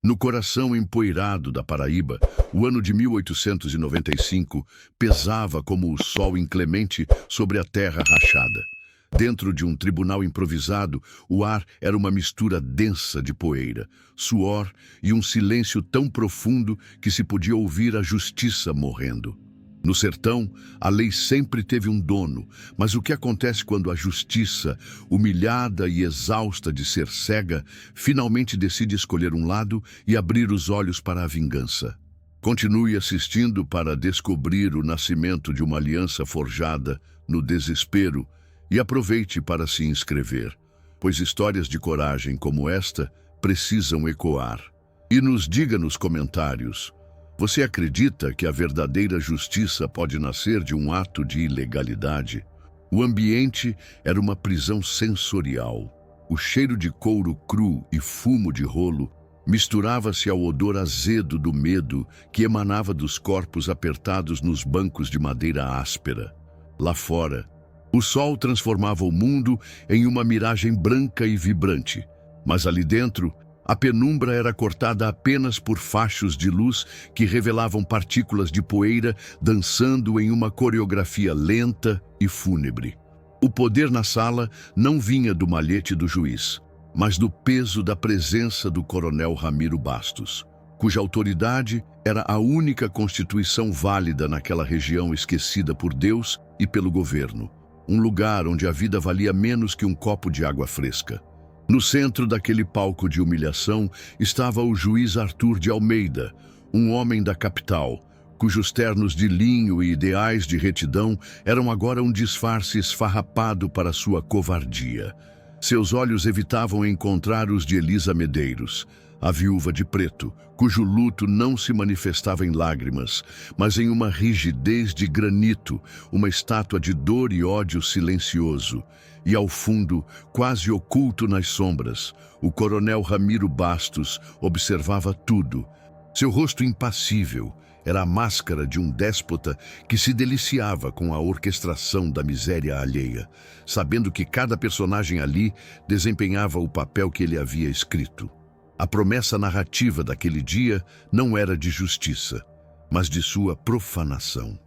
No coração empoeirado da Paraíba, o ano de 1895 pesava como o sol inclemente sobre a terra rachada. Dentro de um tribunal improvisado, o ar era uma mistura densa de poeira, suor e um silêncio tão profundo que se podia ouvir a justiça morrendo. No sertão, a lei sempre teve um dono, mas o que acontece quando a justiça, humilhada e exausta de ser cega, finalmente decide escolher um lado e abrir os olhos para a vingança? Continue assistindo para descobrir o nascimento de uma aliança forjada no desespero e aproveite para se inscrever, pois histórias de coragem como esta precisam ecoar. E nos diga nos comentários: você acredita que a verdadeira justiça pode nascer de um ato de ilegalidade? O ambiente era uma prisão sensorial. O cheiro de couro cru e fumo de rolo misturava-se ao odor azedo do medo que emanava dos corpos apertados nos bancos de madeira áspera. Lá fora, o sol transformava o mundo em uma miragem branca e vibrante, mas ali dentro, a penumbra era cortada apenas por fachos de luz que revelavam partículas de poeira dançando em uma coreografia lenta e fúnebre. O poder na sala não vinha do malhete do juiz, mas do peso da presença do coronel Ramiro Bastos, cuja autoridade era a única constituição válida naquela região esquecida por Deus e pelo governo, um lugar onde a vida valia menos que um copo de água fresca. No centro daquele palco de humilhação estava o juiz Arthur de Almeida, um homem da capital, cujos ternos de linho e ideais de retidão eram agora um disfarce esfarrapado para sua covardia. Seus olhos evitavam encontrar os de Elisa Medeiros, a viúva de preto, cujo luto não se manifestava em lágrimas, mas em uma rigidez de granito, uma estátua de dor e ódio silencioso. E ao fundo, quase oculto nas sombras, o coronel Ramiro Bastos observava tudo. Seu rosto impassível era a máscara de um déspota que se deliciava com a orquestração da miséria alheia, sabendo que cada personagem ali desempenhava o papel que ele havia escrito. A promessa narrativa daquele dia não era de justiça, mas de sua profanação.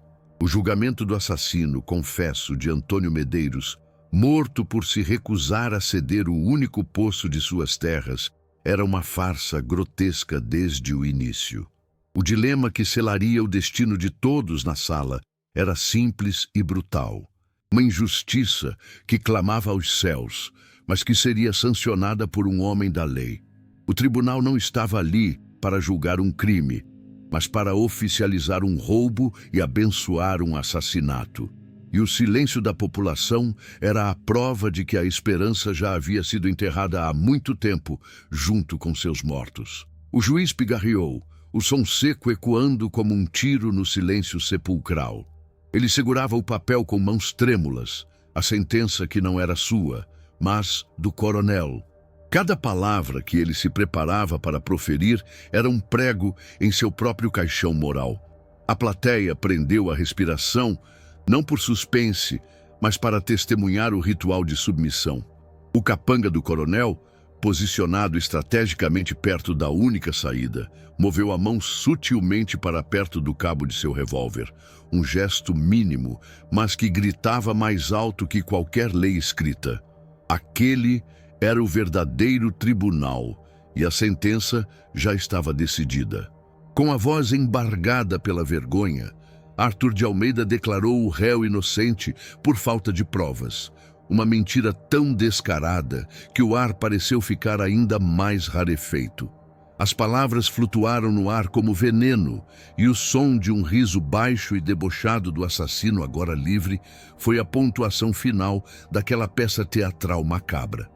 O julgamento do assassino, confesso, de Antônio Medeiros, morto por se recusar a ceder o único poço de suas terras, era uma farsa grotesca desde o início. O dilema que selaria o destino de todos na sala era simples e brutal. Uma injustiça que clamava aos céus, mas que seria sancionada por um homem da lei. O tribunal não estava ali para julgar um crime, mas para oficializar um roubo e abençoar um assassinato. E o silêncio da população era a prova de que a esperança já havia sido enterrada há muito tempo, junto com seus mortos. O juiz pigarreou, o som seco ecoando como um tiro no silêncio sepulcral. Ele segurava o papel com mãos trêmulas, a sentença que não era sua, mas do coronel. Cada palavra que ele se preparava para proferir era um prego em seu próprio caixão moral. A plateia prendeu a respiração, não por suspense, mas para testemunhar o ritual de submissão. O capanga do coronel, posicionado estrategicamente perto da única saída, moveu a mão sutilmente para perto do cabo de seu revólver, um gesto mínimo, mas que gritava mais alto que qualquer lei escrita. Aquele era o verdadeiro tribunal, e a sentença já estava decidida. Com a voz embargada pela vergonha, Arthur de Almeida declarou o réu inocente por falta de provas. Uma mentira tão descarada que o ar pareceu ficar ainda mais rarefeito. As palavras flutuaram no ar como veneno, e o som de um riso baixo e debochado do assassino agora livre foi a pontuação final daquela peça teatral macabra.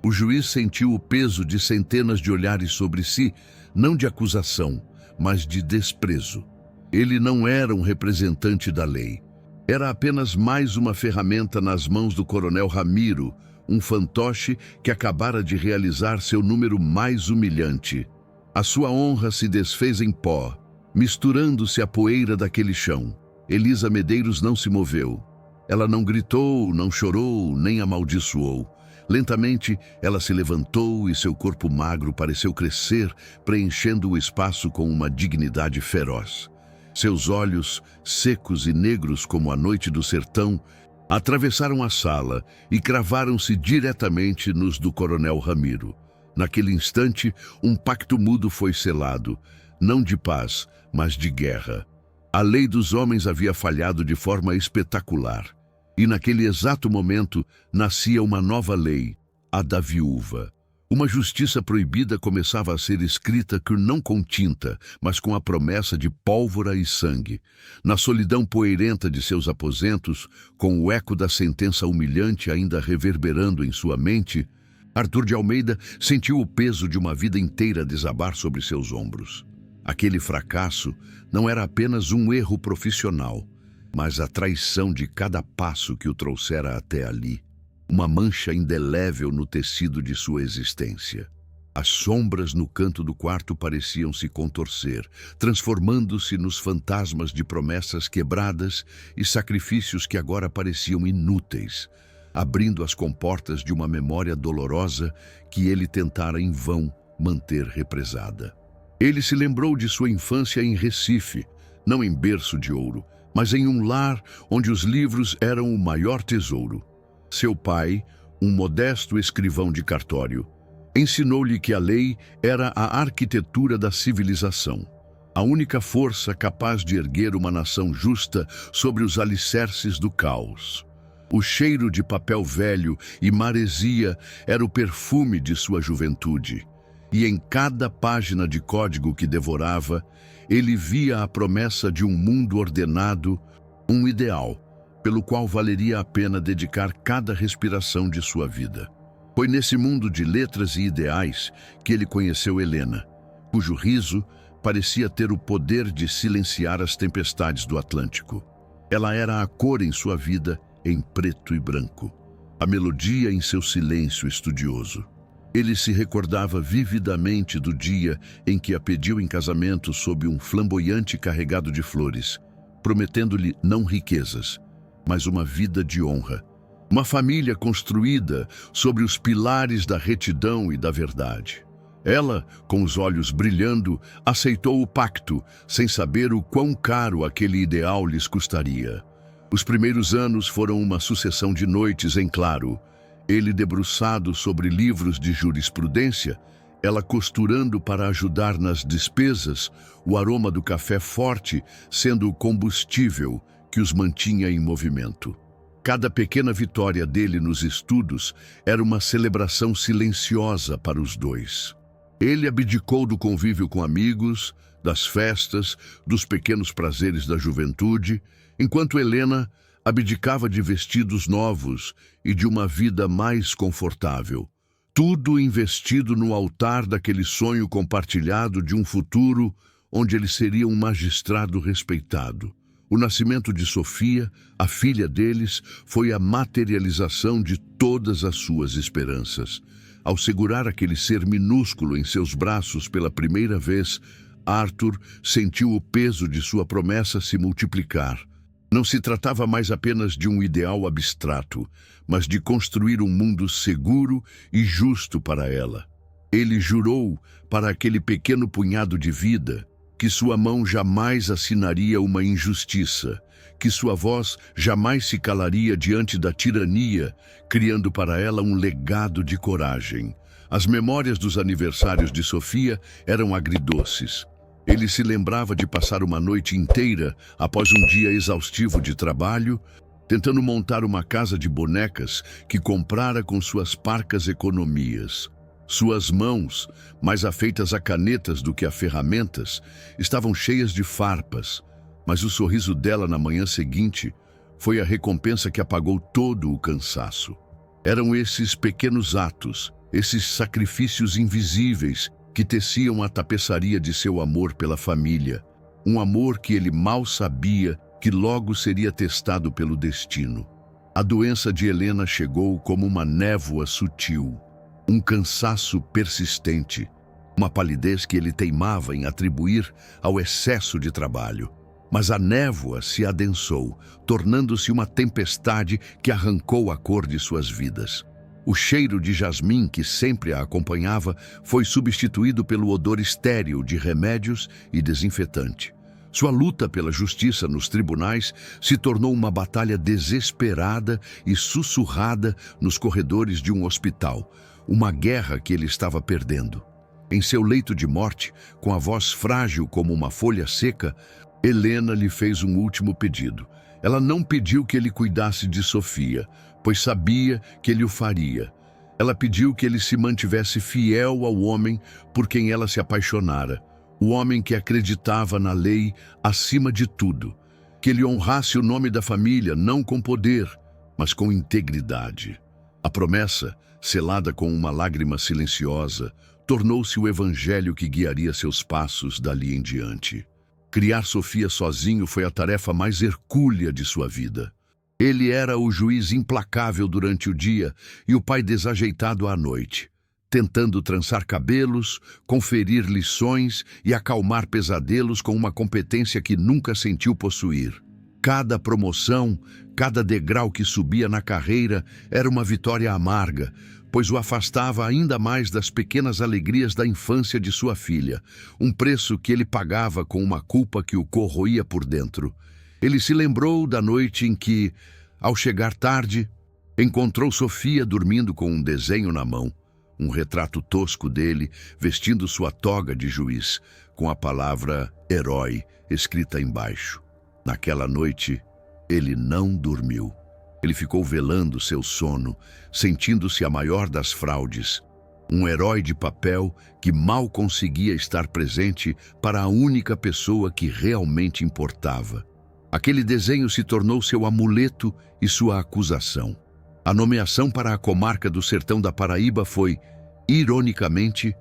O juiz sentiu o peso de centenas de olhares sobre si, não de acusação, mas de desprezo. Ele não era um representante da lei. Era apenas mais uma ferramenta nas mãos do coronel Ramiro, um fantoche que acabara de realizar seu número mais humilhante. A sua honra se desfez em pó, misturando-se à poeira daquele chão. Elisa Medeiros não se moveu. Ela não gritou, não chorou, nem amaldiçoou. Lentamente, ela se levantou e seu corpo magro pareceu crescer, preenchendo o espaço com uma dignidade feroz. Seus olhos, secos e negros como a noite do sertão, atravessaram a sala e cravaram-se diretamente nos do coronel Ramiro. Naquele instante, um pacto mudo foi selado, não de paz, mas de guerra. A lei dos homens havia falhado de forma espetacular. E naquele exato momento nascia uma nova lei, a da viúva. Uma justiça proibida começava a ser escrita não com tinta, mas com a promessa de pólvora e sangue. Na solidão poeirenta de seus aposentos, com o eco da sentença humilhante ainda reverberando em sua mente, Arthur de Almeida sentiu o peso de uma vida inteira desabar sobre seus ombros. Aquele fracasso não era apenas um erro profissional, mas a traição de cada passo que o trouxera até ali. Uma mancha indelével no tecido de sua existência. As sombras no canto do quarto pareciam se contorcer, transformando-se nos fantasmas de promessas quebradas e sacrifícios que agora pareciam inúteis, abrindo as comportas de uma memória dolorosa que ele tentara em vão manter represada. Ele se lembrou de sua infância em Recife, não em berço de ouro, mas em um lar onde os livros eram o maior tesouro. Seu pai, um modesto escrivão de cartório, ensinou-lhe que a lei era a arquitetura da civilização, a única força capaz de erguer uma nação justa sobre os alicerces do caos. O cheiro de papel velho e maresia era o perfume de sua juventude, e em cada página de código que devorava, ele via a promessa de um mundo ordenado, um ideal, pelo qual valeria a pena dedicar cada respiração de sua vida. Foi nesse mundo de letras e ideais que ele conheceu Helena, cujo riso parecia ter o poder de silenciar as tempestades do Atlântico. Ela era a cor em sua vida em preto e branco, a melodia em seu silêncio estudioso. Ele se recordava vividamente do dia em que a pediu em casamento sob um flamboyante carregado de flores, prometendo-lhe não riquezas, mas uma vida de honra. Uma família construída sobre os pilares da retidão e da verdade. Ela, com os olhos brilhando, aceitou o pacto, sem saber o quão caro aquele ideal lhes custaria. Os primeiros anos foram uma sucessão de noites em claro, ele debruçado sobre livros de jurisprudência, ela costurando para ajudar nas despesas, o aroma do café forte sendo o combustível que os mantinha em movimento. Cada pequena vitória dele nos estudos era uma celebração silenciosa para os dois. Ele abdicou do convívio com amigos, das festas, dos pequenos prazeres da juventude, enquanto Helena abdicava de vestidos novos e de uma vida mais confortável. Tudo investido no altar daquele sonho compartilhado de um futuro onde ele seria um magistrado respeitado. O nascimento de Sofia, a filha deles, foi a materialização de todas as suas esperanças. Ao segurar aquele ser minúsculo em seus braços pela primeira vez, Arthur sentiu o peso de sua promessa se multiplicar. Não se tratava mais apenas de um ideal abstrato, mas de construir um mundo seguro e justo para ela. Ele jurou para aquele pequeno punhado de vida que sua mão jamais assinaria uma injustiça, que sua voz jamais se calaria diante da tirania, criando para ela um legado de coragem. As memórias dos aniversários de Sofia eram agridoces. Ele se lembrava de passar uma noite inteira, após um dia exaustivo de trabalho, tentando montar uma casa de bonecas que comprara com suas parcas economias. Suas mãos, mais afeitas a canetas do que a ferramentas, estavam cheias de farpas, mas o sorriso dela na manhã seguinte foi a recompensa que apagou todo o cansaço. Eram esses pequenos atos, esses sacrifícios invisíveis, que teciam a tapeçaria de seu amor pela família, um amor que ele mal sabia que logo seria testado pelo destino. A doença de Helena chegou como uma névoa sutil, um cansaço persistente, uma palidez que ele teimava em atribuir ao excesso de trabalho. Mas a névoa se adensou, tornando-se uma tempestade que arrancou a cor de suas vidas. O cheiro de jasmim que sempre a acompanhava foi substituído pelo odor estéril de remédios e desinfetante. Sua luta pela justiça nos tribunais se tornou uma batalha desesperada e sussurrada nos corredores de um hospital, uma guerra que ele estava perdendo. Em seu leito de morte, com a voz frágil como uma folha seca, Helena lhe fez um último pedido. Ela não pediu que ele cuidasse de Sofia, pois sabia que ele o faria. Ela pediu que ele se mantivesse fiel ao homem por quem ela se apaixonara, o homem que acreditava na lei acima de tudo, que ele honrasse o nome da família não com poder, mas com integridade. A promessa, selada com uma lágrima silenciosa, tornou-se o evangelho que guiaria seus passos dali em diante. Criar Sofia sozinho foi a tarefa mais hercúlea de sua vida. Ele era o juiz implacável durante o dia e o pai desajeitado à noite, tentando trançar cabelos, conferir lições e acalmar pesadelos com uma competência que nunca sentiu possuir. Cada promoção, cada degrau que subia na carreira era uma vitória amarga, pois o afastava ainda mais das pequenas alegrias da infância de sua filha, um preço que ele pagava com uma culpa que o corroía por dentro. Ele se lembrou da noite em que, ao chegar tarde, encontrou Sofia dormindo com um desenho na mão, um retrato tosco dele vestindo sua toga de juiz, com a palavra herói escrita embaixo. Naquela noite, ele não dormiu. Ele ficou velando seu sono, sentindo-se a maior das fraudes, um herói de papel que mal conseguia estar presente para a única pessoa que realmente importava. Aquele desenho se tornou seu amuleto e sua acusação. A nomeação para a comarca do Sertão da Paraíba foi, ironicamente,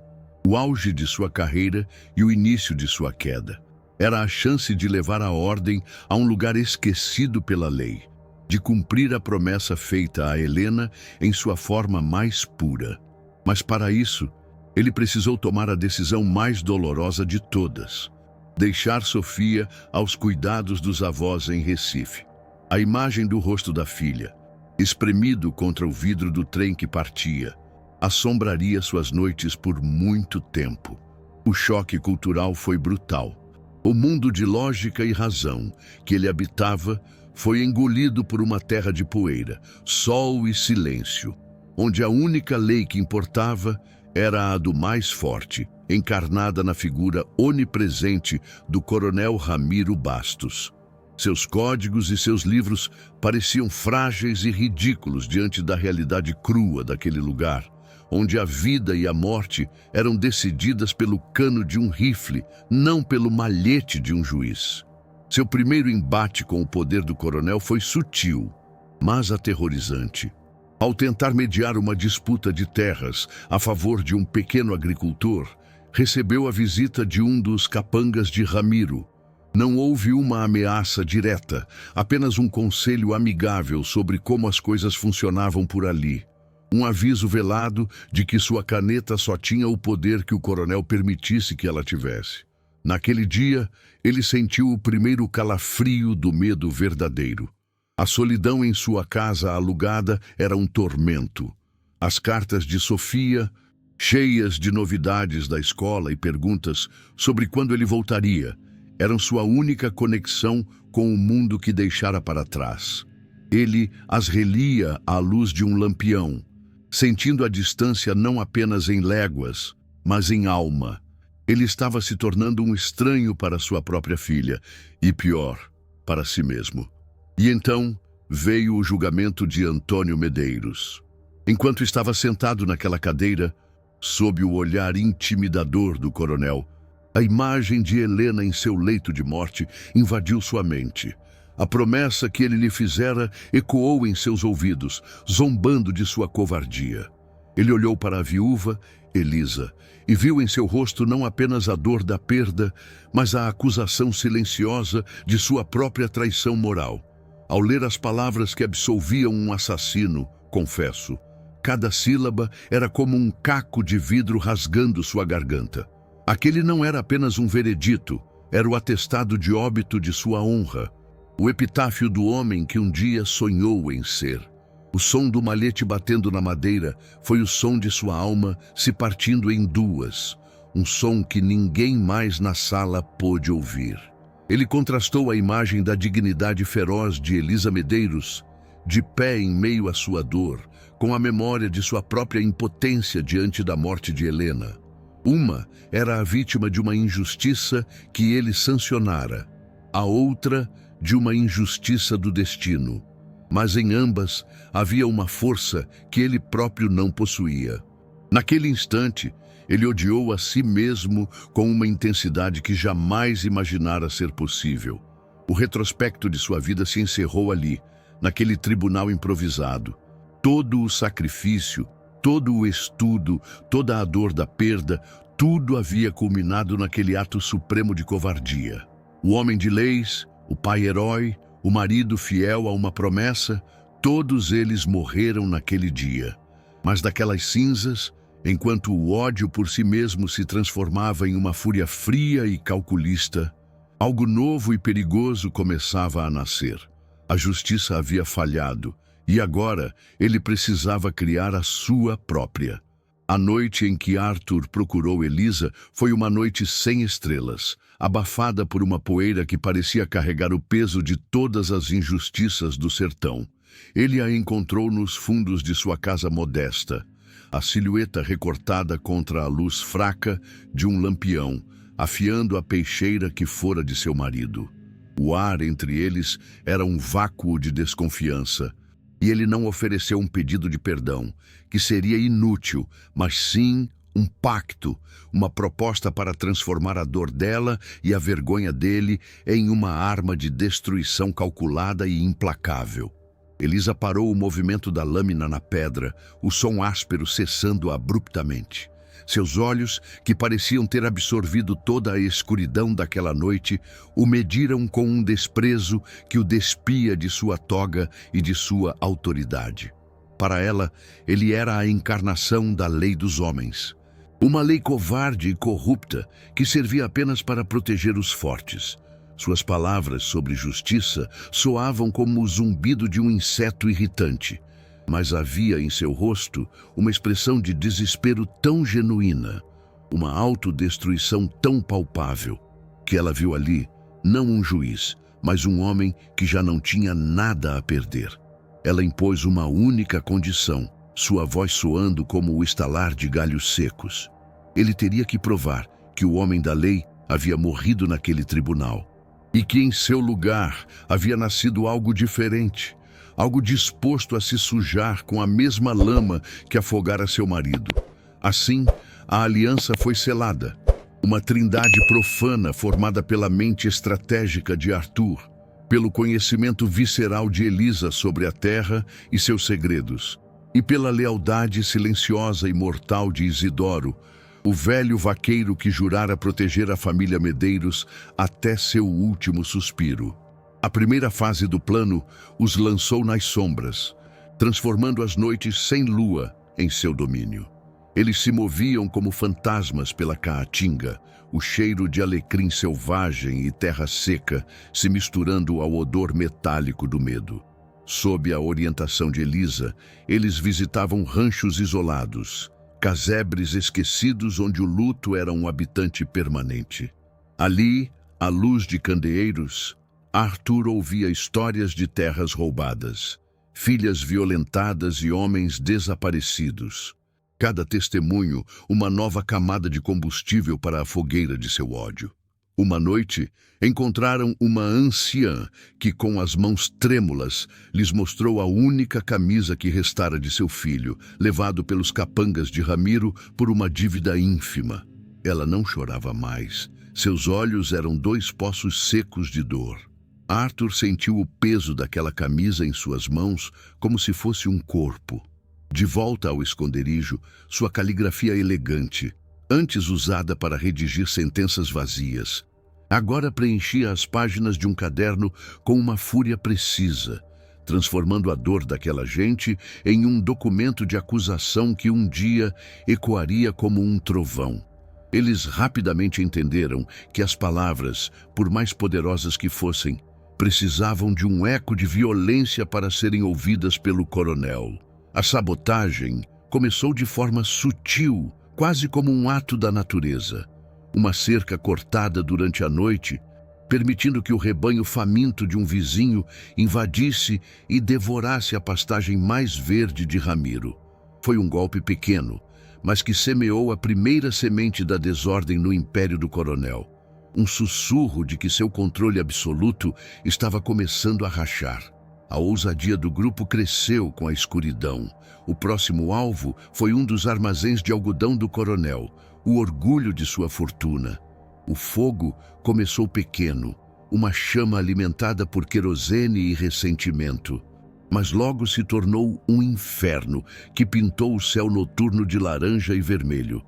o auge de sua carreira e o início de sua queda. Era a chance de levar a ordem a um lugar esquecido pela lei, de cumprir a promessa feita a Helena em sua forma mais pura. Mas para isso, ele precisou tomar a decisão mais dolorosa de todas: deixar Sofia aos cuidados dos avós em Recife. A imagem do rosto da filha, espremido contra o vidro do trem que partia, assombraria suas noites por muito tempo. O choque cultural foi brutal. O mundo de lógica e razão que ele habitava foi engolido por uma terra de poeira, sol e silêncio, onde a única lei que importava era a do mais forte, encarnada na figura onipresente do coronel Ramiro Bastos. Seus códigos e seus livros pareciam frágeis e ridículos diante da realidade crua daquele lugar, onde a vida e a morte eram decididas pelo cano de um rifle, não pelo malhete de um juiz. Seu primeiro embate com o poder do coronel foi sutil, mas aterrorizante. Ao tentar mediar uma disputa de terras a favor de um pequeno agricultor, recebeu a visita de um dos capangas de Ramiro. Não houve uma ameaça direta, apenas um conselho amigável sobre como as coisas funcionavam por ali. Um aviso velado de que sua caneta só tinha o poder que o coronel permitisse que ela tivesse. Naquele dia, ele sentiu o primeiro calafrio do medo verdadeiro. A solidão em sua casa alugada era um tormento. As cartas de Sofia, cheias de novidades da escola e perguntas sobre quando ele voltaria, eram sua única conexão com o mundo que deixara para trás. Ele as relia à luz de um lampião, sentindo a distância não apenas em léguas, mas em alma. Ele estava se tornando um estranho para sua própria filha, e pior, para si mesmo. E então veio o julgamento de Antônio Medeiros. Enquanto estava sentado naquela cadeira, sob o olhar intimidador do coronel, a imagem de Helena em seu leito de morte invadiu sua mente. A promessa que ele lhe fizera ecoou em seus ouvidos, zombando de sua covardia. Ele olhou para a viúva, Elisa, e viu em seu rosto não apenas a dor da perda, mas a acusação silenciosa de sua própria traição moral. Ao ler as palavras que absolviam um assassino, confesso, cada sílaba era como um caco de vidro rasgando sua garganta. Aquele não era apenas um veredito, era o atestado de óbito de sua honra, o epitáfio do homem que um dia sonhou em ser. O som do malhete batendo na madeira foi o som de sua alma se partindo em duas, um som que ninguém mais na sala pôde ouvir. Ele contrastou a imagem da dignidade feroz de Elisa Medeiros, de pé em meio à sua dor, com a memória de sua própria impotência diante da morte de Helena. Uma era a vítima de uma injustiça que ele sancionara, a outra de uma injustiça do destino. Mas em ambas havia uma força que ele próprio não possuía. Naquele instante, ele odiou a si mesmo com uma intensidade que jamais imaginara ser possível. O retrospecto de sua vida se encerrou ali, naquele tribunal improvisado. Todo o sacrifício, todo o estudo, toda a dor da perda, tudo havia culminado naquele ato supremo de covardia. O homem de leis, o pai herói, o marido fiel a uma promessa, todos eles morreram naquele dia. Mas daquelas cinzas, enquanto o ódio por si mesmo se transformava em uma fúria fria e calculista, algo novo e perigoso começava a nascer. A justiça havia falhado, e agora ele precisava criar a sua própria. A noite em que Arthur procurou Elisa foi uma noite sem estrelas, abafada por uma poeira que parecia carregar o peso de todas as injustiças do sertão. Ele a encontrou nos fundos de sua casa modesta, a silhueta recortada contra a luz fraca de um lampião, afiando a peixeira que fora de seu marido. O ar entre eles era um vácuo de desconfiança, e ele não ofereceu um pedido de perdão, que seria inútil, mas sim um pacto, uma proposta para transformar a dor dela e a vergonha dele em uma arma de destruição calculada e implacável. Elisa parou o movimento da lâmina na pedra, o som áspero cessando abruptamente. Seus olhos, que pareciam ter absorvido toda a escuridão daquela noite, o mediram com um desprezo que o despia de sua toga e de sua autoridade. Para ela, ele era a encarnação da lei dos homens. Uma lei covarde e corrupta que servia apenas para proteger os fortes. Suas palavras sobre justiça soavam como o zumbido de um inseto irritante. Mas havia em seu rosto uma expressão de desespero tão genuína, uma autodestruição tão palpável, que ela viu ali, não um juiz, mas um homem que já não tinha nada a perder. Ela impôs uma única condição, sua voz soando como o estalar de galhos secos. Ele teria que provar que o homem da lei havia morrido naquele tribunal, e que em seu lugar havia nascido algo diferente, algo disposto a se sujar com a mesma lama que afogara seu marido. Assim, a aliança foi selada, uma trindade profana formada pela mente estratégica de Arthur, pelo conhecimento visceral de Elisa sobre a terra e seus segredos, e pela lealdade silenciosa e mortal de Isidoro, o velho vaqueiro que jurara proteger a família Medeiros até seu último suspiro. A primeira fase do plano os lançou nas sombras, transformando as noites sem lua em seu domínio. Eles se moviam como fantasmas pela caatinga, o cheiro de alecrim selvagem e terra seca se misturando ao odor metálico do medo. Sob a orientação de Elisa, eles visitavam ranchos isolados, casebres esquecidos onde o luto era um habitante permanente. Ali, à luz de candeeiros, Arthur ouvia histórias de terras roubadas, filhas violentadas e homens desaparecidos. Cada testemunho, uma nova camada de combustível para a fogueira de seu ódio. Uma noite, encontraram uma anciã que, com as mãos trêmulas, lhes mostrou a única camisa que restara de seu filho, levado pelos capangas de Ramiro por uma dívida ínfima. Ela não chorava mais. Seus olhos eram dois poços secos de dor. Arthur sentiu o peso daquela camisa em suas mãos como se fosse um corpo. De volta ao esconderijo, sua caligrafia elegante, antes usada para redigir sentenças vazias, agora preenchia as páginas de um caderno com uma fúria precisa, transformando a dor daquela gente em um documento de acusação que um dia ecoaria como um trovão. Eles rapidamente entenderam que as palavras, por mais poderosas que fossem, precisavam de um eco de violência para serem ouvidas pelo coronel. A sabotagem começou de forma sutil, quase como um ato da natureza. Uma cerca cortada durante a noite, permitindo que o rebanho faminto de um vizinho invadisse e devorasse a pastagem mais verde de Ramiro. Foi um golpe pequeno, mas que semeou a primeira semente da desordem no império do coronel. Um sussurro de que seu controle absoluto estava começando a rachar. A ousadia do grupo cresceu com a escuridão. O próximo alvo foi um dos armazéns de algodão do coronel, o orgulho de sua fortuna. O fogo começou pequeno, uma chama alimentada por querosene e ressentimento. Mas logo se tornou um inferno que pintou o céu noturno de laranja e vermelho.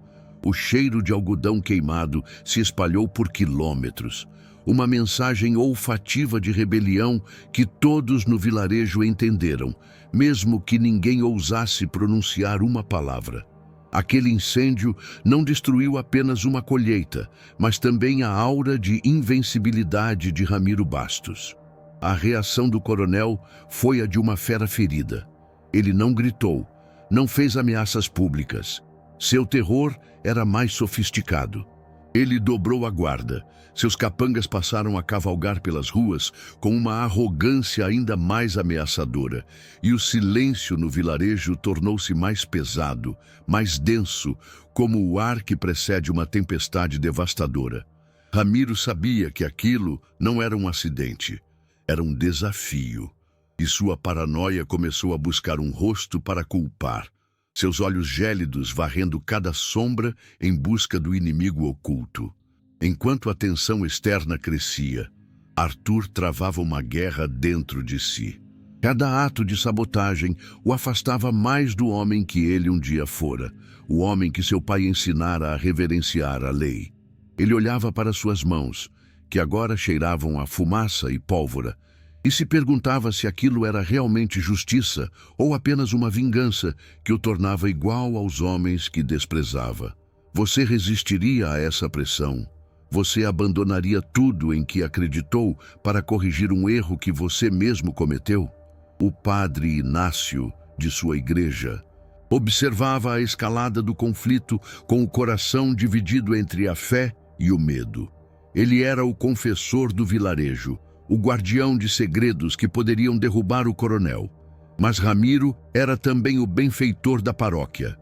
O cheiro de algodão queimado se espalhou por quilômetros. Uma mensagem olfativa de rebelião que todos no vilarejo entenderam, mesmo que ninguém ousasse pronunciar uma palavra. Aquele incêndio não destruiu apenas uma colheita, mas também a aura de invencibilidade de Ramiro Bastos. A reação do coronel foi a de uma fera ferida. Ele não gritou, não fez ameaças públicas. Seu terror era mais sofisticado. Ele dobrou a guarda. Seus capangas passaram a cavalgar pelas ruas com uma arrogância ainda mais ameaçadora, e o silêncio no vilarejo tornou-se mais pesado, mais denso, como o ar que precede uma tempestade devastadora. Ramiro sabia que aquilo não era um acidente, era um desafio, e sua paranoia começou a buscar um rosto para culpar, seus olhos gélidos varrendo cada sombra em busca do inimigo oculto. Enquanto a tensão externa crescia, Arthur travava uma guerra dentro de si. Cada ato de sabotagem o afastava mais do homem que ele um dia fora, o homem que seu pai ensinara a reverenciar a lei. Ele olhava para suas mãos, que agora cheiravam a fumaça e pólvora, e se perguntava se aquilo era realmente justiça ou apenas uma vingança que o tornava igual aos homens que desprezava. Você resistiria a essa pressão? Você abandonaria tudo em que acreditou para corrigir um erro que você mesmo cometeu? O padre Inácio, de sua igreja, observava a escalada do conflito com o coração dividido entre a fé e o medo. Ele era o confessor do vilarejo, o guardião de segredos que poderiam derrubar o coronel. Mas Ramiro era também o benfeitor da paróquia,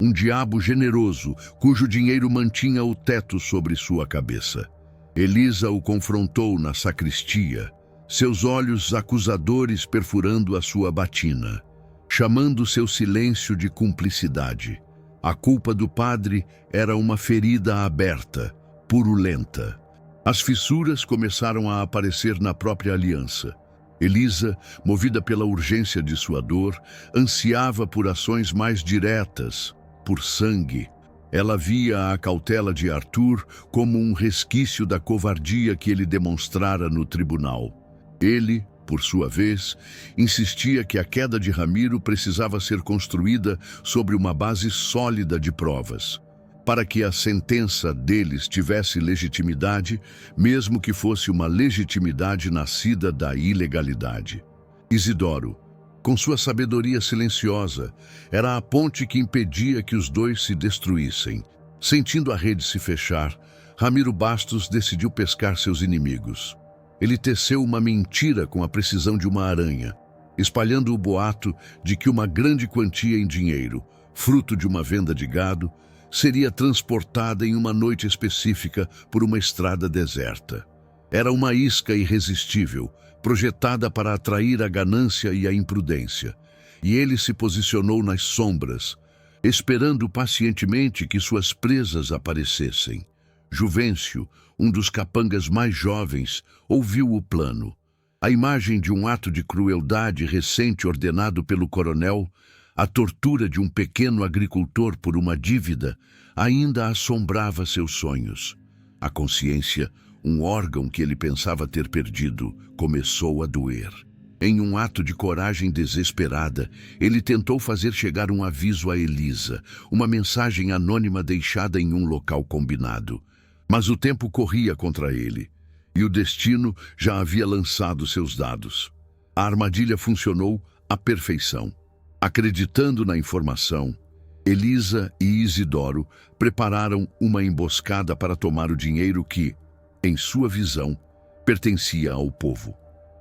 um diabo generoso cujo dinheiro mantinha o teto sobre sua cabeça. Elisa o confrontou na sacristia, seus olhos acusadores perfurando a sua batina, chamando seu silêncio de cumplicidade. A culpa do padre era uma ferida aberta, purulenta. As fissuras começaram a aparecer na própria aliança. Elisa, movida pela urgência de sua dor, ansiava por ações mais diretas, por sangue. Ela via a cautela de Arthur como um resquício da covardia que ele demonstrara no tribunal. Ele, por sua vez, insistia que a queda de Ramiro precisava ser construída sobre uma base sólida de provas, para que a sentença deles tivesse legitimidade, mesmo que fosse uma legitimidade nascida da ilegalidade. Isidoro, com sua sabedoria silenciosa, era a ponte que impedia que os dois se destruíssem. Sentindo a rede se fechar, Ramiro Bastos decidiu pescar seus inimigos. Ele teceu uma mentira com a precisão de uma aranha, espalhando o boato de que uma grande quantia em dinheiro, fruto de uma venda de gado, seria transportada em uma noite específica por uma estrada deserta. Era uma isca irresistível, projetada para atrair a ganância e a imprudência, e ele se posicionou nas sombras, esperando pacientemente que suas presas aparecessem. Juvencio, um dos capangas mais jovens, ouviu o plano. A imagem de um ato de crueldade recente ordenado pelo coronel, a tortura de um pequeno agricultor por uma dívida, ainda assombrava seus sonhos. A consciência, um órgão que ele pensava ter perdido, começou a doer. Em um ato de coragem desesperada, ele tentou fazer chegar um aviso a Elisa, uma mensagem anônima deixada em um local combinado. Mas o tempo corria contra ele. e o destino já havia lançado seus dados. A armadilha funcionou à perfeição. Acreditando na informação, Elisa e Isidoro prepararam uma emboscada para tomar o dinheiro que, em sua visão, pertencia ao povo.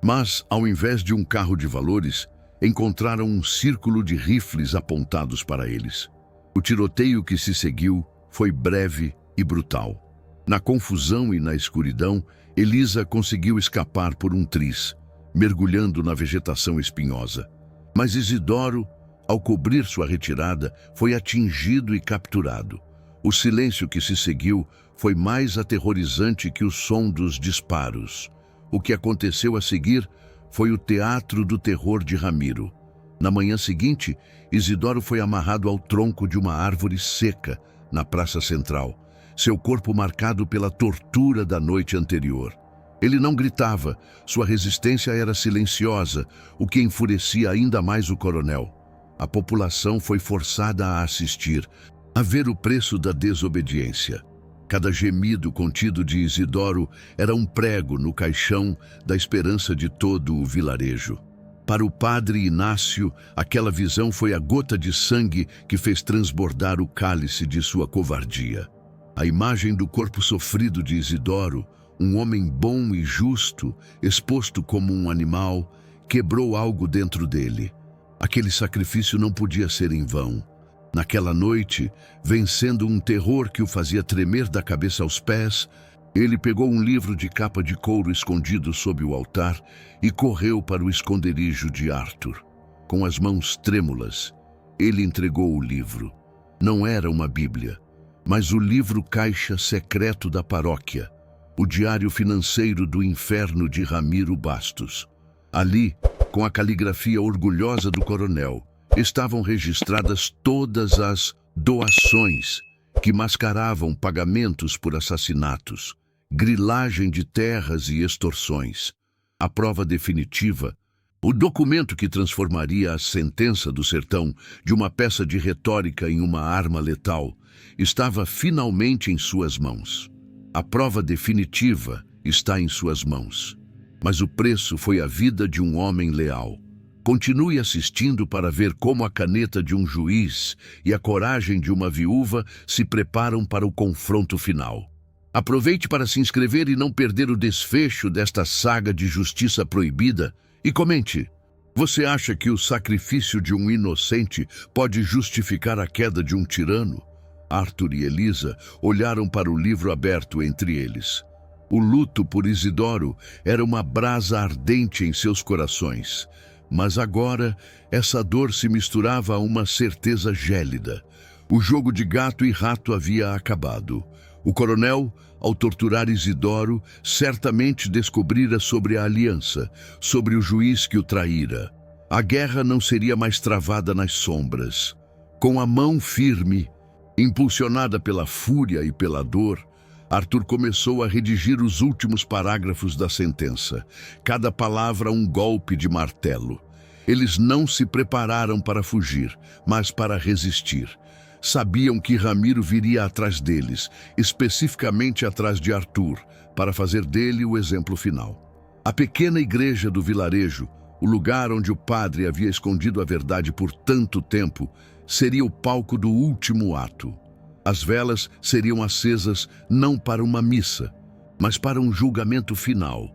Mas, ao invés de um carro de valores, encontraram um círculo de rifles apontados para eles. O tiroteio que se seguiu foi breve e brutal. Na confusão e na escuridão, Elisa conseguiu escapar por um triz, mergulhando na vegetação espinhosa. Mas Isidoro, ao cobrir sua retirada, foi atingido e capturado. O silêncio que se seguiu foi mais aterrorizante que o som dos disparos. O que aconteceu a seguir foi o teatro do terror de Ramiro. Na manhã seguinte, Isidoro foi amarrado ao tronco de uma árvore seca na praça central, seu corpo marcado pela tortura da noite anterior. Ele não gritava, sua resistência era silenciosa, o que enfurecia ainda mais o coronel. A população foi forçada a assistir, a ver o preço da desobediência. Cada gemido contido de Isidoro era um prego no caixão da esperança de todo o vilarejo. Para o padre Inácio, aquela visão foi a gota de sangue que fez transbordar o cálice de sua covardia. A imagem do corpo sofrido de Isidoro, um homem bom e justo, exposto como um animal, quebrou algo dentro dele. Aquele sacrifício não podia ser em vão. Naquela noite, vencendo um terror que o fazia tremer da cabeça aos pés, ele pegou um livro de capa de couro escondido sob o altar e correu para o esconderijo de Arthur. Com as mãos trêmulas, ele entregou o livro. Não era uma Bíblia, mas o livro-caixa secreto da paróquia, o diário financeiro do inferno de Ramiro Bastos. Ali, com a caligrafia orgulhosa do coronel, estavam registradas todas as doações que mascaravam pagamentos por assassinatos, grilagem de terras e extorsões. A prova definitiva, o documento que transformaria a sentença do sertão de uma peça de retórica em uma arma letal, estava finalmente em suas mãos. A prova definitiva está em suas mãos. Mas o preço foi a vida de um homem leal. Continue assistindo para ver como a caneta de um juiz e a coragem de uma viúva se preparam para o confronto final. Aproveite para se inscrever e não perder o desfecho desta saga de justiça proibida. E comente, você acha que o sacrifício de um inocente pode justificar a queda de um tirano? Arthur e Elisa olharam para o livro aberto entre eles. O luto por Isidoro era uma brasa ardente em seus corações. Mas agora, essa dor se misturava a uma certeza gélida. O jogo de gato e rato havia acabado. O coronel, ao torturar Isidoro, certamente descobrira sobre a aliança, sobre o juiz que o traíra. A guerra não seria mais travada nas sombras. Com a mão firme, impulsionada pela fúria e pela dor, Arthur começou a redigir os últimos parágrafos da sentença, cada palavra um golpe de martelo. Eles não se prepararam para fugir, mas para resistir. Sabiam que Ramiro viria atrás deles, especificamente atrás de Arthur, para fazer dele o exemplo final. A pequena igreja do vilarejo, o lugar onde o padre havia escondido a verdade por tanto tempo, seria o palco do último ato. As velas seriam acesas não para uma missa, mas para um julgamento final,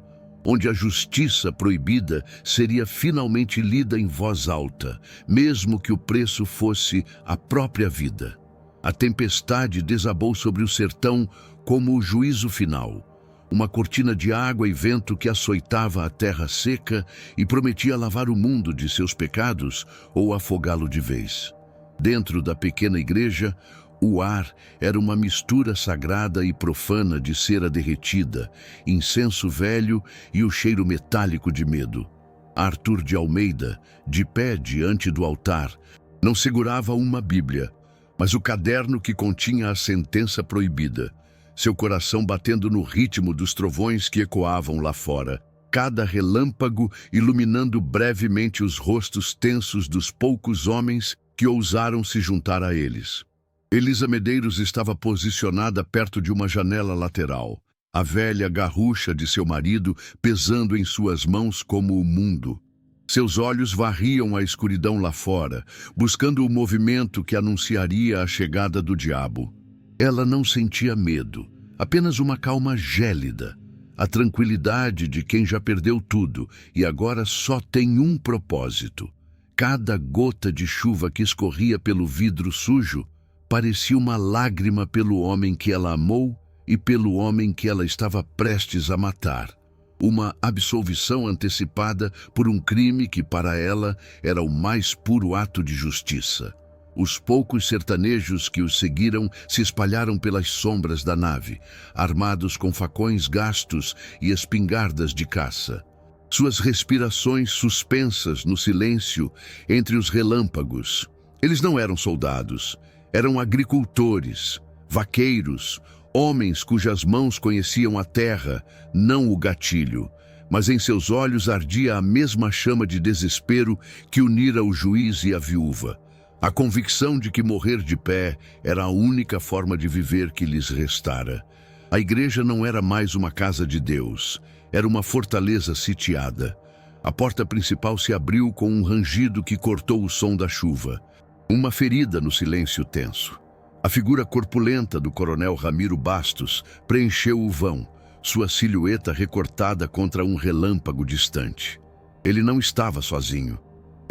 onde a justiça proibida seria finalmente lida em voz alta, mesmo que o preço fosse a própria vida. A tempestade desabou sobre o sertão como o juízo final, uma cortina de água e vento que açoitava a terra seca e prometia lavar o mundo de seus pecados ou afogá-lo de vez. Dentro da pequena igreja, o ar era uma mistura sagrada e profana de cera derretida, incenso velho e o cheiro metálico de medo. Arthur de Almeida, de pé diante do altar, não segurava uma Bíblia, mas o caderno que continha a sentença proibida, seu coração batendo no ritmo dos trovões que ecoavam lá fora, cada relâmpago iluminando brevemente os rostos tensos dos poucos homens que ousaram se juntar a eles. Elisa Medeiros estava posicionada perto de uma janela lateral, a velha garrucha de seu marido pesando em suas mãos como o mundo. Seus olhos varriam a escuridão lá fora, buscando o movimento que anunciaria a chegada do diabo. Ela não sentia medo, apenas uma calma gélida, a tranquilidade de quem já perdeu tudo e agora só tem um propósito. Cada gota de chuva que escorria pelo vidro sujo parecia uma lágrima pelo homem que ela amou e pelo homem que ela estava prestes a matar. Uma absolvição antecipada por um crime que para ela era o mais puro ato de justiça. Os poucos sertanejos que os seguiram se espalharam pelas sombras da nave, armados com facões gastos e espingardas de caça. Suas respirações suspensas no silêncio entre os relâmpagos. Eles não eram soldados, eram agricultores, vaqueiros, homens cujas mãos conheciam a terra, não o gatilho, mas em seus olhos ardia a mesma chama de desespero que unira o juiz e a viúva. A convicção de que morrer de pé era a única forma de viver que lhes restara. A igreja não era mais uma casa de Deus, era uma fortaleza sitiada. A porta principal se abriu com um rangido que cortou o som da chuva. Uma ferida no silêncio tenso. A figura corpulenta do coronel Ramiro Bastos preencheu o vão, sua silhueta recortada contra um relâmpago distante. Ele não estava sozinho.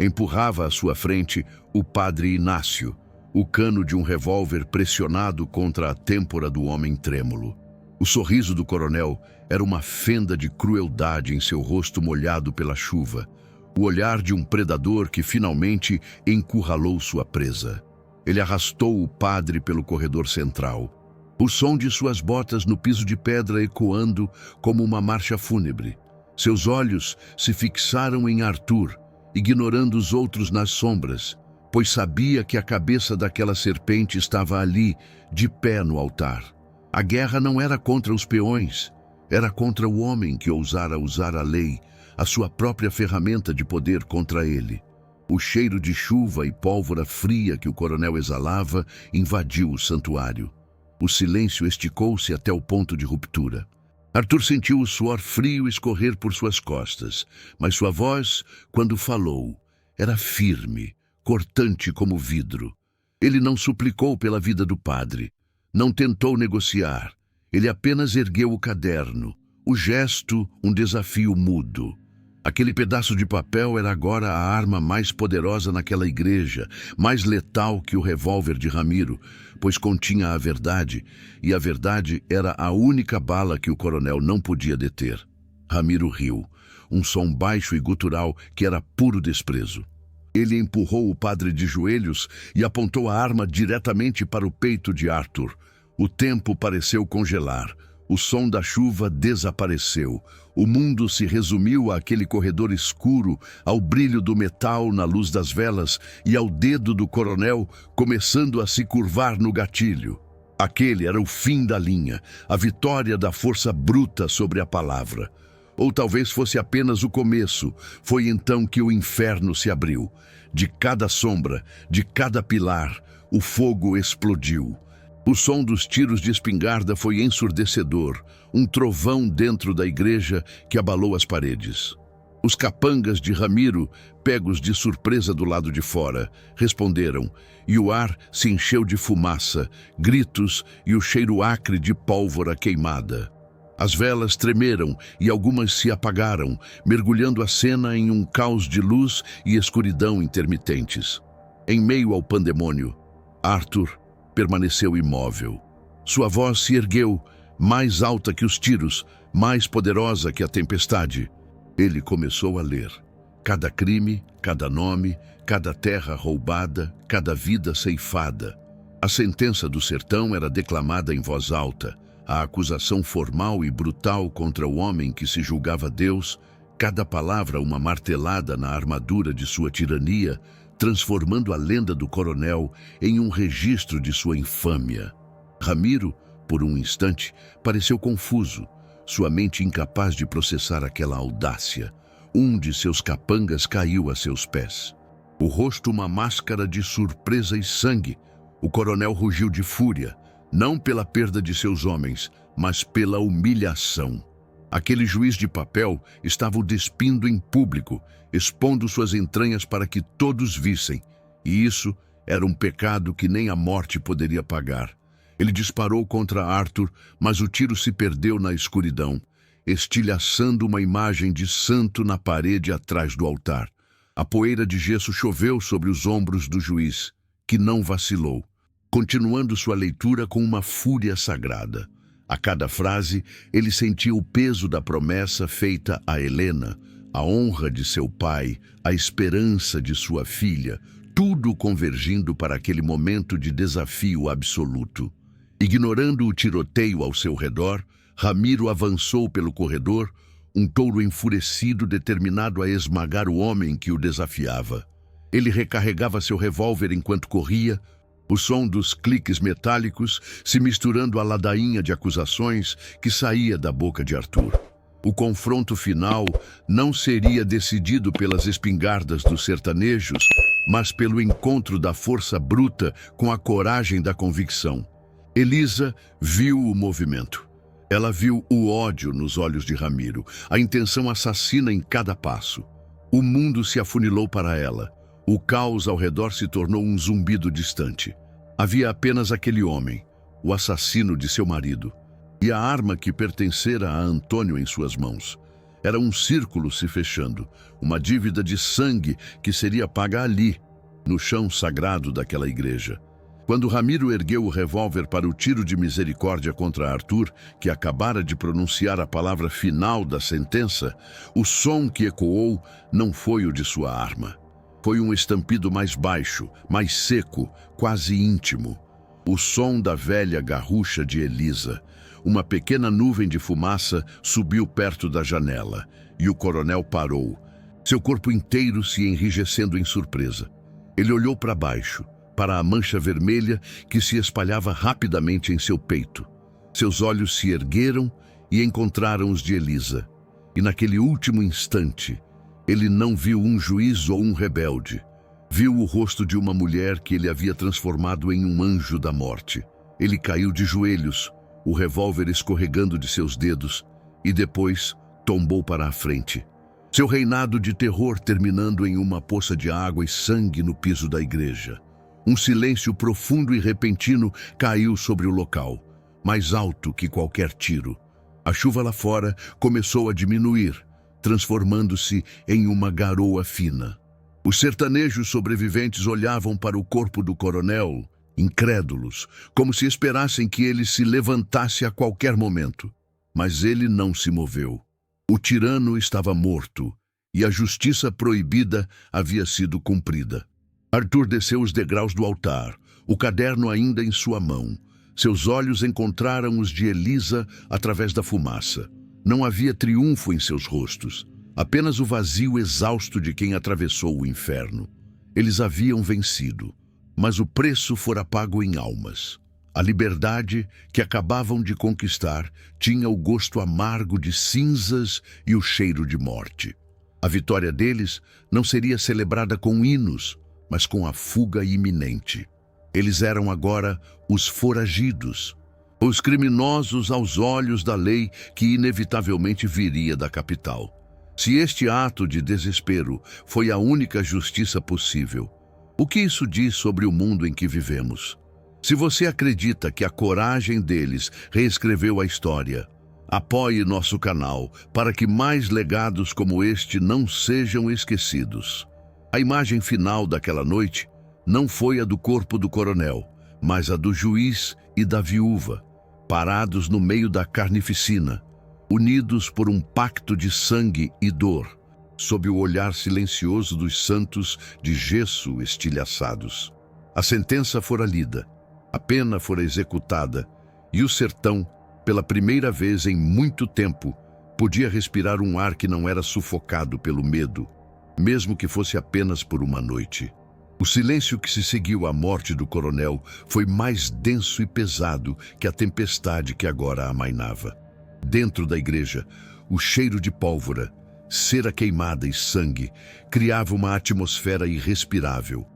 Empurrava à sua frente o padre Inácio, o cano de um revólver pressionado contra a têmpora do homem trêmulo. O sorriso do coronel era uma fenda de crueldade em seu rosto molhado pela chuva, o olhar de um predador que finalmente encurralou sua presa. Ele arrastou o padre pelo corredor central, o som de suas botas no piso de pedra ecoando como uma marcha fúnebre. Seus olhos se fixaram em Arthur, ignorando os outros nas sombras, pois sabia que a cabeça daquela serpente estava ali, de pé no altar. A guerra não era contra os peões, era contra o homem que ousara usar a lei, a sua própria ferramenta de poder contra ele. O cheiro de chuva e pólvora fria que o coronel exalava invadiu o santuário. O silêncio esticou-se até o ponto de ruptura. Arthur sentiu o suor frio escorrer por suas costas, mas sua voz, quando falou, era firme, cortante como vidro. Ele não suplicou pela vida do padre, não tentou negociar. Ele apenas ergueu o caderno, o gesto, um desafio mudo. Aquele pedaço de papel era agora a arma mais poderosa naquela igreja, mais letal que o revólver de Ramiro, pois continha a verdade, e a verdade era a única bala que o coronel não podia deter. Ramiro riu, um som baixo e gutural que era puro desprezo. Ele empurrou o padre de joelhos e apontou a arma diretamente para o peito de Arthur. O tempo pareceu congelar. O som da chuva desapareceu. O mundo se resumiu àquele corredor escuro, ao brilho do metal na luz das velas e ao dedo do coronel começando a se curvar no gatilho. Aquele era o fim da linha, a vitória da força bruta sobre a palavra. Ou talvez fosse apenas o começo. Foi então que o inferno se abriu. De cada sombra, de cada pilar, o fogo explodiu. O som dos tiros de espingarda foi ensurdecedor, um trovão dentro da igreja que abalou as paredes. Os capangas de Ramiro, pegos de surpresa do lado de fora, responderam, e o ar se encheu de fumaça, gritos e o cheiro acre de pólvora queimada. As velas tremeram e algumas se apagaram, mergulhando a cena em um caos de luz e escuridão intermitentes. Em meio ao pandemônio, Arthur permaneceu imóvel. Sua voz se ergueu, mais alta que os tiros, mais poderosa que a tempestade. Ele começou a ler. Cada crime, cada nome, cada terra roubada, cada vida ceifada. A sentença do sertão era declamada em voz alta. A acusação formal e brutal contra o homem que se julgava Deus, cada palavra uma martelada na armadura de sua tirania, transformando a lenda do coronel em um registro de sua infâmia. Ramiro, por um instante, pareceu confuso, sua mente incapaz de processar aquela audácia. Um de seus capangas caiu a seus pés. O rosto uma máscara de surpresa e sangue. O coronel rugiu de fúria. não pela perda de seus homens, mas pela humilhação. Aquele juiz de papel estava o despindo em público, expondo suas entranhas para que todos vissem, e isso era um pecado que nem a morte poderia pagar. Ele disparou contra Arthur, mas o tiro se perdeu na escuridão, estilhaçando uma imagem de santo na parede atrás do altar. A poeira de gesso choveu sobre os ombros do juiz, que não vacilou, continuando sua leitura com uma fúria sagrada. A cada frase, ele sentia o peso da promessa feita a Helena, a honra de seu pai, a esperança de sua filha, tudo convergindo para aquele momento de desafio absoluto. Ignorando o tiroteio ao seu redor, Ramiro avançou pelo corredor, um touro enfurecido determinado a esmagar o homem que o desafiava. Ele recarregava seu revólver enquanto corria, o som dos cliques metálicos se misturando à ladainha de acusações que saía da boca de Arthur. O confronto final não seria decidido pelas espingardas dos sertanejos, mas pelo encontro da força bruta com a coragem da convicção. Elisa viu o movimento. Ela viu o ódio nos olhos de Ramiro, a intenção assassina em cada passo. O mundo se afunilou para ela. O caos ao redor se tornou um zumbido distante. Havia apenas aquele homem, o assassino de seu marido, e a arma que pertencera a Antônio em suas mãos. Era um círculo se fechando, uma dívida de sangue que seria paga ali, no chão sagrado daquela igreja. Quando Ramiro ergueu o revólver para o tiro de misericórdia contra Arthur, que acabara de pronunciar a palavra final da sentença, o som que ecoou não foi o de sua arma. Foi um estampido mais baixo, mais seco, quase íntimo. O som da velha garrucha de Elisa. Uma pequena nuvem de fumaça subiu perto da janela, e o coronel parou, seu corpo inteiro se enrijecendo em surpresa. Ele olhou para baixo, para a mancha vermelha que se espalhava rapidamente em seu peito. Seus olhos se ergueram e encontraram os de Elisa. E naquele último instante, ele não viu um juiz ou um rebelde. Viu o rosto de uma mulher que ele havia transformado em um anjo da morte. Ele caiu de joelhos, o revólver escorregando de seus dedos, e depois tombou para a frente. Seu reinado de terror terminando em uma poça de água e sangue no piso da igreja. Um silêncio profundo e repentino caiu sobre o local, mais alto que qualquer tiro. A chuva lá fora começou a diminuir, transformando-se em uma garoa fina. Os sertanejos sobreviventes olhavam para o corpo do coronel, incrédulos, como se esperassem que ele se levantasse a qualquer momento. Mas ele não se moveu. O tirano estava morto, e a justiça proibida havia sido cumprida. Arthur desceu os degraus do altar, o caderno ainda em sua mão. Seus olhos encontraram os de Elisa através da fumaça. Não havia triunfo em seus rostos, apenas o vazio exausto de quem atravessou o inferno. Eles haviam vencido, mas o preço fora pago em almas. A liberdade que acabavam de conquistar tinha o gosto amargo de cinzas e o cheiro de morte. A vitória deles não seria celebrada com hinos, mas com a fuga iminente. Eles eram agora os foragidos, os criminosos aos olhos da lei que inevitavelmente viria da capital. Se este ato de desespero foi a única justiça possível, o que isso diz sobre o mundo em que vivemos? Se você acredita que a coragem deles reescreveu a história, apoie nosso canal para que mais legados como este não sejam esquecidos. A imagem final daquela noite não foi a do corpo do coronel, mas a do juiz e da viúva, parados no meio da carnificina, unidos por um pacto de sangue e dor, sob o olhar silencioso dos santos de gesso estilhaçados. A sentença fora lida, a pena fora executada, e o sertão, pela primeira vez em muito tempo, podia respirar um ar que não era sufocado pelo medo, mesmo que fosse apenas por uma noite. O silêncio que se seguiu à morte do coronel foi mais denso e pesado que a tempestade que agora amainava. Dentro da igreja, o cheiro de pólvora, cera queimada e sangue criava uma atmosfera irrespirável.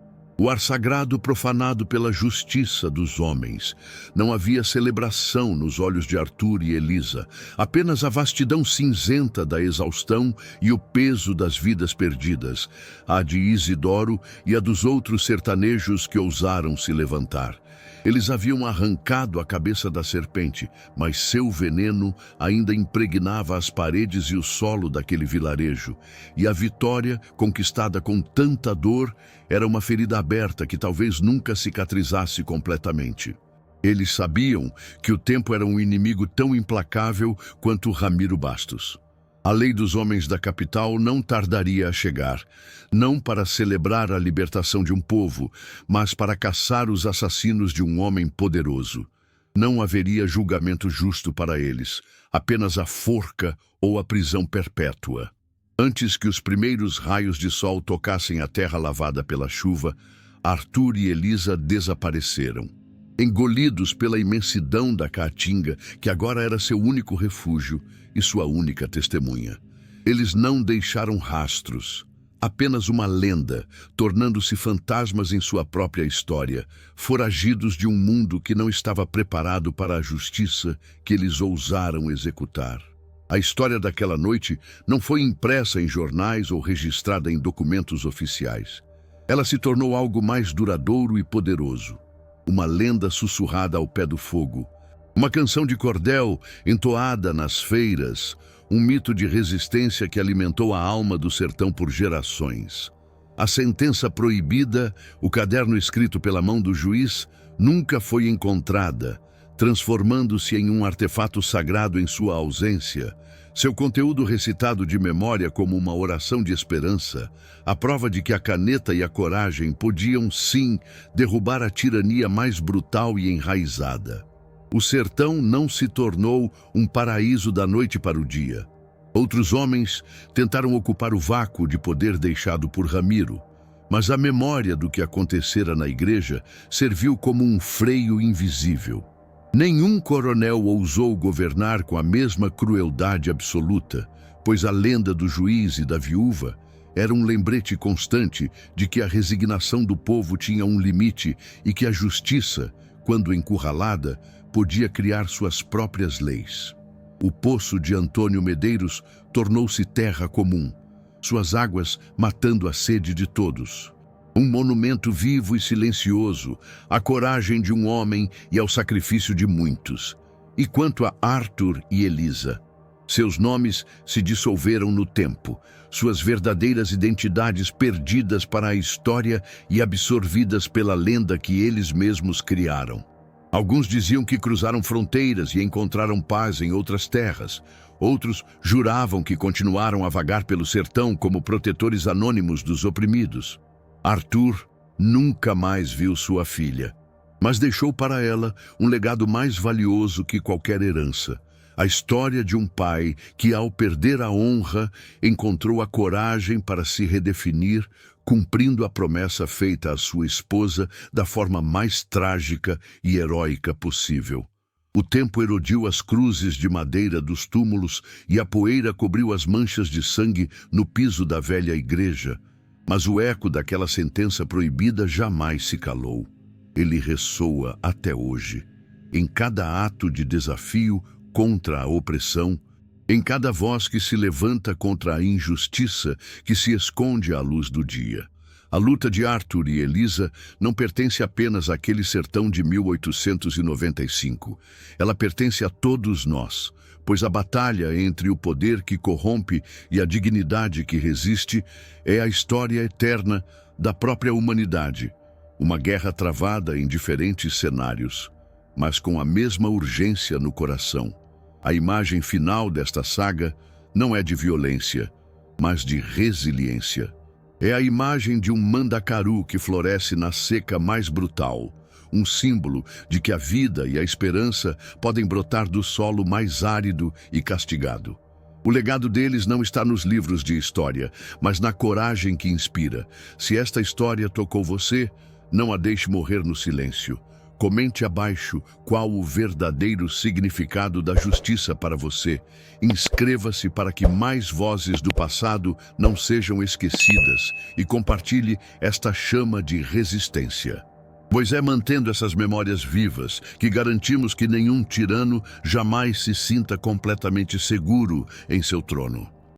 O ar sagrado profanado pela justiça dos homens. Não havia celebração nos olhos de Arthur e Elisa, apenas a vastidão cinzenta da exaustão e o peso das vidas perdidas, a de Isidoro e a dos outros sertanejos que ousaram se levantar. Eles haviam arrancado a cabeça da serpente, mas seu veneno ainda impregnava as paredes e o solo daquele vilarejo. E a vitória, conquistada com tanta dor, era uma ferida aberta que talvez nunca cicatrizasse completamente. Eles sabiam que o tempo era um inimigo tão implacável quanto Ramiro Bastos. A lei dos homens da capital não tardaria a chegar, não para celebrar a libertação de um povo, mas para caçar os assassinos de um homem poderoso. Não haveria julgamento justo para eles, apenas a forca ou a prisão perpétua. Antes que os primeiros raios de sol tocassem a terra lavada pela chuva, Arthur e Elisa desapareceram. Engolidos pela imensidão da caatinga, que agora era seu único refúgio e sua única testemunha. Eles não deixaram rastros, apenas uma lenda, tornando-se fantasmas em sua própria história, foragidos de um mundo que não estava preparado para a justiça que eles ousaram executar. A história daquela noite não foi impressa em jornais ou registrada em documentos oficiais. Ela se tornou algo mais duradouro e poderoso. Uma lenda sussurrada ao pé do fogo. Uma canção de cordel entoada nas feiras. Um mito de resistência que alimentou a alma do sertão por gerações. A sentença proibida, o caderno escrito pela mão do juiz, nunca foi encontrada, transformando-se em um artefato sagrado em sua ausência. Seu conteúdo recitado de memória como uma oração de esperança, a prova de que a caneta e a coragem podiam, sim, derrubar a tirania mais brutal e enraizada. O sertão não se tornou um paraíso da noite para o dia. Outros homens tentaram ocupar o vácuo de poder deixado por Ramiro, mas a memória do que acontecera na igreja serviu como um freio invisível. Nenhum coronel ousou governar com a mesma crueldade absoluta, pois a lenda do juiz e da viúva era um lembrete constante de que a resignação do povo tinha um limite e que a justiça, quando encurralada, podia criar suas próprias leis. O poço de Antônio Medeiros tornou-se terra comum, suas águas matando a sede de todos. Um monumento vivo e silencioso, à coragem de um homem e ao sacrifício de muitos. E quanto a Arthur e Elisa, seus nomes se dissolveram no tempo, suas verdadeiras identidades perdidas para a história e absorvidas pela lenda que eles mesmos criaram. Alguns diziam que cruzaram fronteiras e encontraram paz em outras terras. Outros juravam que continuaram a vagar pelo sertão como protetores anônimos dos oprimidos. Arthur nunca mais viu sua filha, mas deixou para ela um legado mais valioso que qualquer herança. A história de um pai que, ao perder a honra, encontrou a coragem para se redefinir, cumprindo a promessa feita à sua esposa da forma mais trágica e heróica possível. O tempo erodiu as cruzes de madeira dos túmulos e a poeira cobriu as manchas de sangue no piso da velha igreja. Mas o eco daquela sentença proibida jamais se calou. Ele ressoa até hoje, em cada ato de desafio contra a opressão, em cada voz que se levanta contra a injustiça que se esconde à luz do dia. A luta de Arthur e Elisa não pertence apenas àquele sertão de 1895. Ela pertence a todos nós, pois a batalha entre o poder que corrompe e a dignidade que resiste é a história eterna da própria humanidade. Uma guerra travada em diferentes cenários, mas com a mesma urgência no coração. A imagem final desta saga não é de violência, mas de resiliência. É a imagem de um mandacaru que floresce na seca mais brutal, um símbolo de que a vida e a esperança podem brotar do solo mais árido e castigado. O legado deles não está nos livros de história, mas na coragem que inspira. Se esta história tocou você, não a deixe morrer no silêncio. Comente abaixo qual o verdadeiro significado da justiça para você. Inscreva-se para que mais vozes do passado não sejam esquecidas e compartilhe esta chama de resistência. Pois é mantendo essas memórias vivas que garantimos que nenhum tirano jamais se sinta completamente seguro em seu trono.